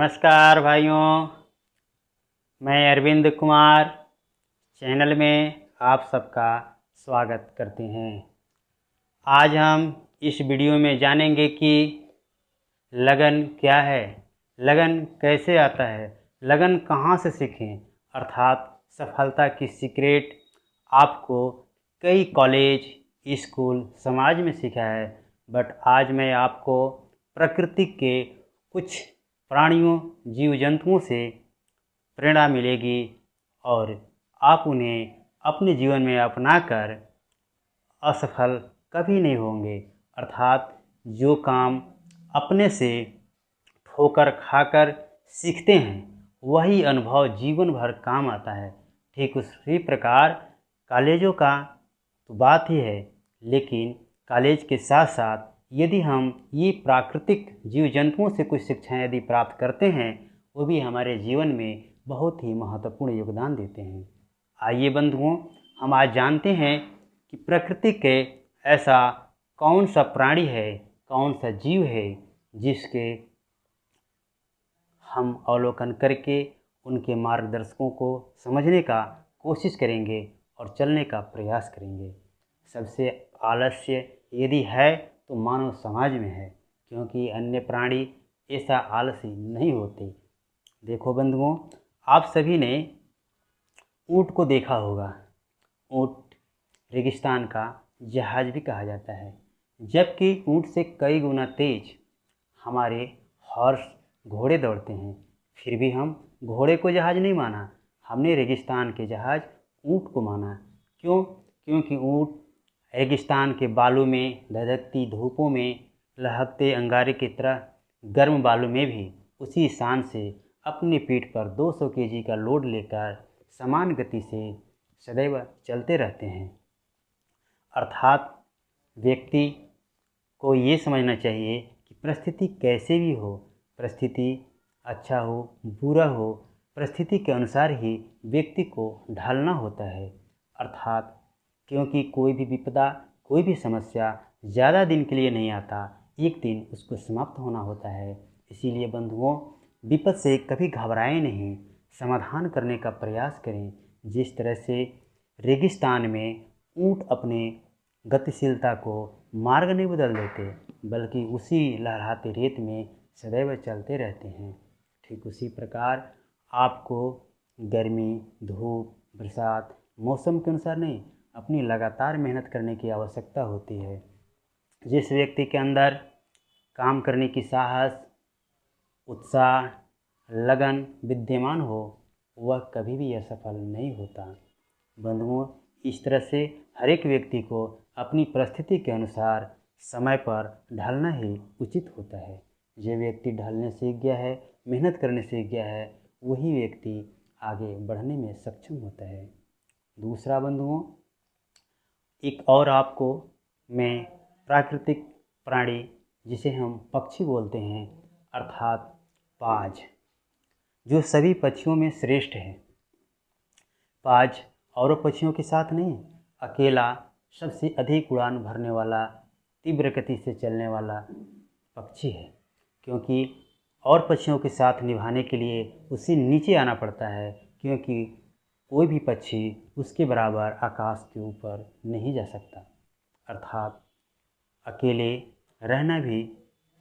नमस्कार भाइयों, मैं अरविंद कुमार चैनल में आप सबका स्वागत करते हैं। आज हम इस वीडियो में जानेंगे कि लगन क्या है, लगन कैसे आता है, लगन कहाँ से सीखें, अर्थात सफलता की सीक्रेट आपको कई कॉलेज, स्कूल, समाज में सीखा है। बट आज मैं आपको प्रकृति के कुछ प्राणियों, जीव जंतुओं से प्रेरणा मिलेगी और आप उन्हें अपने जीवन में अपनाकर असफल कभी नहीं होंगे। अर्थात जो काम अपने से ठोकर खाकर सीखते हैं वही अनुभव जीवन भर काम आता है। ठीक उसी प्रकार कॉलेजों का तो बात ही है, लेकिन कॉलेज के साथ साथ यदि हम ये प्राकृतिक जीव जंतुओं से कुछ शिक्षाएं यदि प्राप्त करते हैं, वो भी हमारे जीवन में बहुत ही महत्वपूर्ण योगदान देते हैं। आइए बंधुओं, हम आज जानते हैं कि प्रकृति के ऐसा कौन सा प्राणी है, कौन सा जीव है जिसके हम अवलोकन करके उनके मार्गदर्शकों को समझने का कोशिश करेंगे और चलने का प्रयास करेंगे। सबसे आलस्य यदि है तो मानव समाज में है, क्योंकि अन्य प्राणी ऐसा आलसी नहीं होते। देखो बंधुओं, आप सभी ने ऊँट को देखा होगा। ऊँट रेगिस्तान का जहाज भी कहा जाता है, जबकि ऊँट से कई गुना तेज हमारे हॉर्स घोड़े दौड़ते हैं। फिर भी हम घोड़े को जहाज नहीं माना, हमने रेगिस्तान के जहाज ऊँट को माना। क्यों? क्योंकि ऊँट रेगिस्तान के बालू में, धधकती धूपों में, लहकते अंगारे की तरह गर्म बालू में भी उसी शान से अपनी पीठ पर 200 केजी का लोड लेकर समान गति से सदैव चलते रहते हैं। अर्थात व्यक्ति को ये समझना चाहिए कि परिस्थिति कैसे भी हो, परिस्थिति अच्छा हो बुरा हो, परिस्थिति के अनुसार ही व्यक्ति को ढालना होता है। अर्थात क्योंकि कोई भी विपदा, कोई भी समस्या ज़्यादा दिन के लिए नहीं आता, एक दिन उसको समाप्त होना होता है। इसीलिए बंधुओं, विपद से कभी घबराएं नहीं, समाधान करने का प्रयास करें। जिस तरह से रेगिस्तान में ऊँट अपने गतिशीलता को मार्ग नहीं बदल देते, बल्कि उसी लहराते रेत में सदैव चलते रहते हैं, ठीक उसी प्रकार आपको गर्मी, धूप, बरसात, मौसम के अनुसार नहीं, अपनी लगातार मेहनत करने की आवश्यकता होती है। जिस व्यक्ति के अंदर काम करने की साहस, उत्साह, लगन विद्यमान हो, वह कभी भी असफल नहीं होता। बंधुओं, इस तरह से हर एक व्यक्ति को अपनी परिस्थिति के अनुसार समय पर ढलना ही उचित होता है। जो व्यक्ति ढलने सीख गया है, मेहनत करने सीख गया है, वही व्यक्ति आगे बढ़ने में सक्षम होता है। दूसरा बंधुओं, एक और आपको मैं प्राकृतिक प्राणी जिसे हम पक्षी बोलते हैं, अर्थात बाज, जो सभी पक्षियों में श्रेष्ठ है। बाज और पक्षियों के साथ नहीं, अकेला सबसे अधिक उड़ान भरने वाला, तीव्र गति से चलने वाला पक्षी है। क्योंकि और पक्षियों के साथ निभाने के लिए उसे नीचे आना पड़ता है, क्योंकि कोई भी पक्षी उसके बराबर आकाश के ऊपर नहीं जा सकता। अर्थात अकेले रहना भी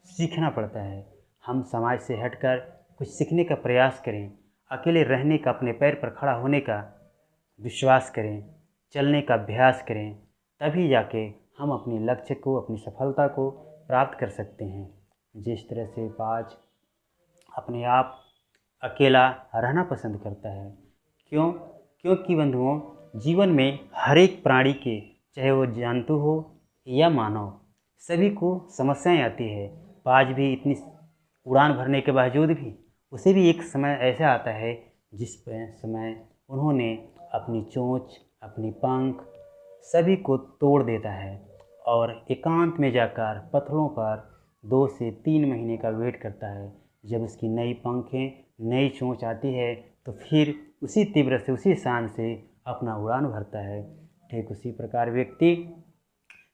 सीखना पड़ता है। हम समाज से हटकर कुछ सीखने का प्रयास करें, अकेले रहने का, अपने पैर पर खड़ा होने का विश्वास करें, चलने का अभ्यास करें, तभी जाके हम अपने लक्ष्य को, अपनी सफलता को प्राप्त कर सकते हैं। जिस तरह से बाज अपने आप अकेला रहना पसंद करता है। क्यों? क्योंकि बंधुओं, जीवन में हर एक प्राणी के, चाहे वो जंतु हो या मानव, सभी को समस्याएं आती है। बाज भी इतनी उड़ान भरने के बावजूद भी उसे भी एक समय ऐसा आता है जिस समय उन्होंने अपनी चोंच, अपनी पंख सभी को तोड़ देता है और एकांत में जाकर पत्थरों पर 2 से 3 महीने का वेट करता है। जब उसकी नई पंखें, नई चोंच आती है तो फिर उसी तीव्र से, उसी शान से अपना उड़ान भरता है। ठीक उसी प्रकार व्यक्ति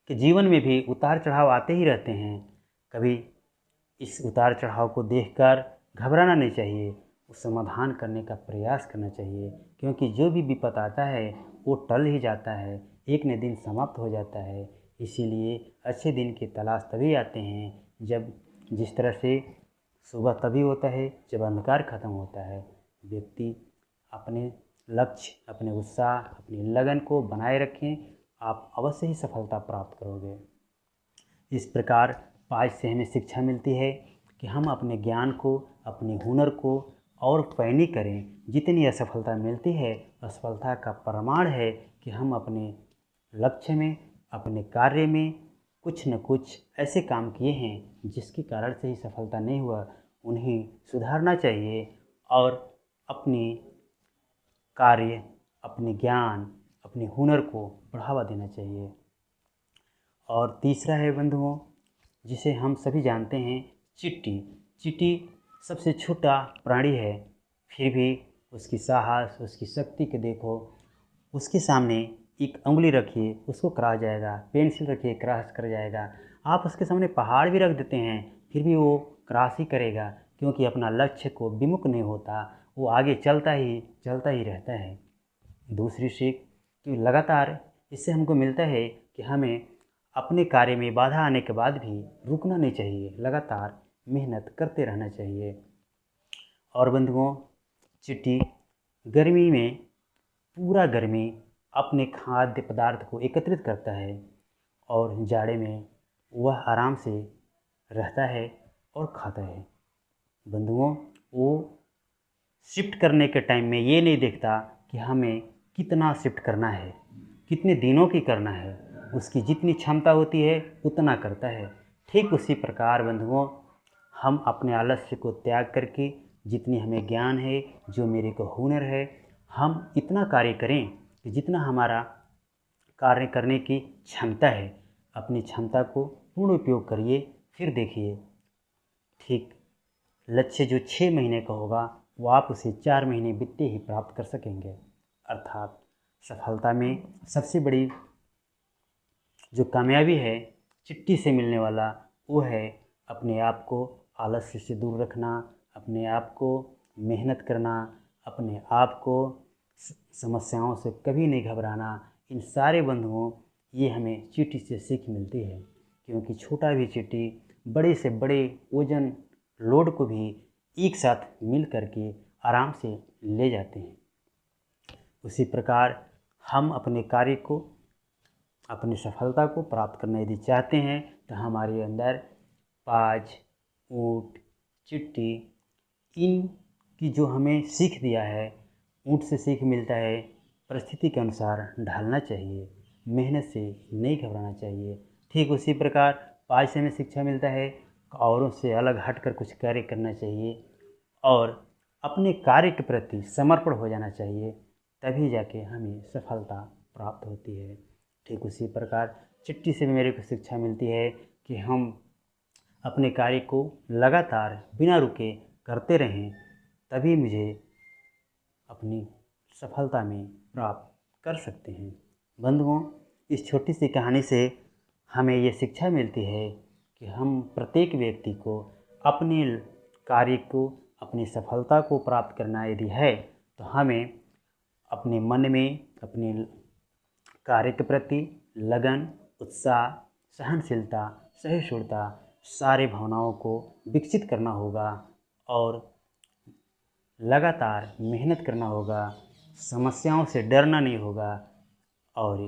के जीवन में भी उतार चढ़ाव आते ही रहते हैं। कभी इस उतार चढ़ाव को देखकर घबराना नहीं चाहिए, उस समाधान करने का प्रयास करना चाहिए, क्योंकि जो भी विपद आता है वो टल ही जाता है, एक न दिन समाप्त हो जाता है। इसीलिए अच्छे दिन की तलाश तभी आते हैं जब, जिस तरह से सुबह तभी होता है जब अंधकार खत्म होता है। व्यक्ति अपने लक्ष्य, अपने उत्साह, अपनी लगन को बनाए रखें, आप अवश्य ही सफलता प्राप्त करोगे। इस प्रकार पाठ से हमें शिक्षा मिलती है कि हम अपने ज्ञान को, अपने हुनर को और पैनी करें। जितनी असफलता मिलती है, असफलता का प्रमाण है कि हम अपने लक्ष्य में, अपने कार्य में कुछ न कुछ ऐसे काम किए हैं जिसके कारण से ही सफलता नहीं हुआ। उन्हें सुधारना चाहिए और अपने कार्य, अपने ज्ञान, अपने हुनर को बढ़ावा देना चाहिए। और तीसरा है बंधुओं, जिसे हम सभी जानते हैं, चींटी। चींटी सबसे छोटा प्राणी है, फिर भी उसकी साहस, उसकी शक्ति के देखो। उसके सामने एक उंगली रखिए, उसको क्रॉस जाएगा, पेंसिल रखिए, क्रॉस कर जाएगा। आप उसके सामने पहाड़ भी रख देते हैं, फिर भी वो क्रॉस ही करेगा, क्योंकि अपना लक्ष्य को विमुख नहीं होता, वो आगे चलता ही रहता है। दूसरी सीख कि लगातार इससे हमको मिलता है कि हमें अपने कार्य में बाधा आने के बाद भी रुकना नहीं चाहिए, लगातार मेहनत करते रहना चाहिए। और बंधुओं, चींटी गर्मी में पूरा गर्मी अपने खाद्य पदार्थ को एकत्रित करता है और जाड़े में वह आराम से रहता है और खाता है। बंधुओं, वो शिफ्ट करने के टाइम में ये नहीं देखता कि हमें कितना शिफ्ट करना है, कितने दिनों की करना है, उसकी जितनी क्षमता होती है उतना करता है। ठीक उसी प्रकार बंधुओं, हम अपने आलस्य को त्याग करके जितनी हमें ज्ञान है, जो मेरे को हुनर है, हम इतना कार्य करें कि जितना हमारा कार्य करने की क्षमता है, अपनी क्षमता को पूर्ण उपयोग करिए। फिर देखिए, ठीक लक्ष्य जो 6 महीने का होगा वो आप उसे 4 महीने बीतते ही प्राप्त कर सकेंगे। अर्थात सफलता में सबसे बड़ी जो कामयाबी है चिट्ठी से मिलने वाला, वो है अपने आप को आलस्य से दूर रखना, अपने आप को मेहनत करना, अपने आप को समस्याओं से कभी नहीं घबराना। इन सारे बंधुओं, ये हमें चींटी से सीख मिलती है, क्योंकि छोटा भी चींटी बड़े से बड़े वजन लोड को भी एक साथ मिल करके आराम से ले जाते हैं। उसी प्रकार हम अपने कार्य को, अपनी सफलता को प्राप्त करना यदि चाहते हैं तो हमारे अंदर पाज, ऊँट, चिट्टी, इन की जो हमें सीख दिया है, ऊँट से सीख मिलता है परिस्थिति के अनुसार ढलना चाहिए, मेहनत से नहीं घबराना चाहिए। ठीक उसी प्रकार पाज से हमें शिक्षा मिलता है औरों से अलग हटकर कुछ कार्य करना चाहिए और अपने कार्य के प्रति समर्पण हो जाना चाहिए, तभी जाके हमें सफलता प्राप्त होती है। ठीक उसी प्रकार चिट्ठी से भी मेरे को शिक्षा मिलती है कि हम अपने कार्य को लगातार बिना रुके करते रहें, तभी मुझे अपनी सफलता में प्राप्त कर सकते हैं। बंधुओं, इस छोटी सी कहानी से हमें ये शिक्षा मिलती है कि हम प्रत्येक व्यक्ति को अपने कार्य को, अपनी सफलता को प्राप्त करना यदि है तो हमें अपने मन में अपने कार्य के प्रति लगन, उत्साह, सहनशीलता, सहिष्णुता, सारे भावनाओं को विकसित करना होगा और लगातार मेहनत करना होगा, समस्याओं से डरना नहीं होगा और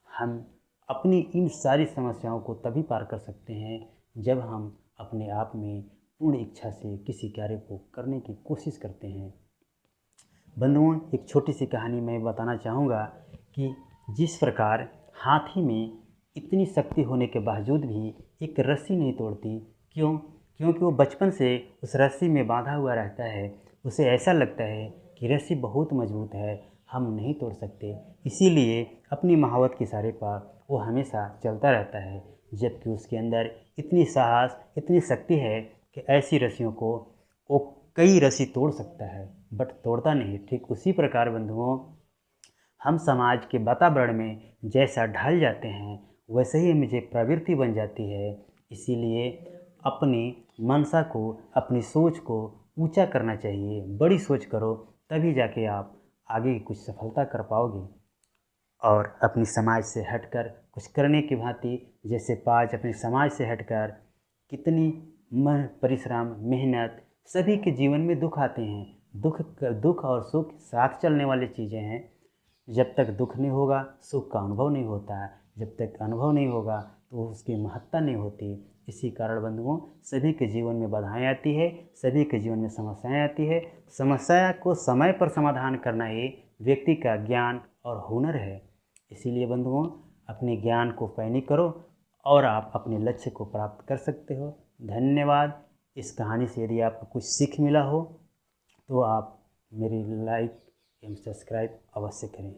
हम अपनी इन सारी समस्याओं को तभी पार कर सकते हैं जब हम अपने आप में पूर्ण इच्छा से किसी कार्य को करने की कोशिश करते हैं। बंधुओं, एक छोटी सी कहानी मैं बताना चाहूँगा कि जिस प्रकार हाथी में इतनी शक्ति होने के बावजूद भी एक रस्सी नहीं तोड़ती, क्यों? क्योंकि वो बचपन से उस रस्सी में बांधा हुआ रहता है। उसे ऐसा लगता है कि रस्सी बहुत मजबूत है, हम नहीं तोड़ सकते, इसीलिए अपनी महावत के इशारे पर वो हमेशा चलता रहता है, जबकि उसके अंदर इतनी साहस, इतनी शक्ति है कि ऐसी रस्सियों को वो कई रस्सी तोड़ सकता है, बट तोड़ता नहीं। ठीक उसी प्रकार बंधुओं, हम समाज के वातावरण में जैसा ढल जाते हैं वैसे ही मुझे प्रवृत्ति बन जाती है। इसीलिए अपनी मनसा को, अपनी सोच को ऊंचा करना चाहिए, बड़ी सोच करो, तभी जाके आप आगे कुछ सफलता कर पाओगे। और अपनी समाज से हटकर कुछ करने की भांति, जैसे पाज अपने समाज से हटकर कितनी परिश्रम मेहनत, सभी के जीवन में दुख आते हैं। दुख और सुख साथ चलने वाली चीज़ें हैं। जब तक दुख नहीं होगा सुख का अनुभव नहीं होता है, जब तक अनुभव नहीं होगा तो उसकी महत्ता नहीं होती। इसी कारण बंधुओं, सभी के जीवन में बाधाएं आती है, सभी के जीवन में समस्याएं आती है। समस्या को समय पर समाधान करना ही व्यक्ति का ज्ञान और हुनर है। इसीलिए बंधुओं, अपने ज्ञान को पैनी करो और आप अपने लक्ष्य को प्राप्त कर सकते हो। धन्यवाद। इस कहानी से यदि आपको कुछ सीख मिला हो तो आप मेरी लाइक एवं सब्सक्राइब अवश्य करें।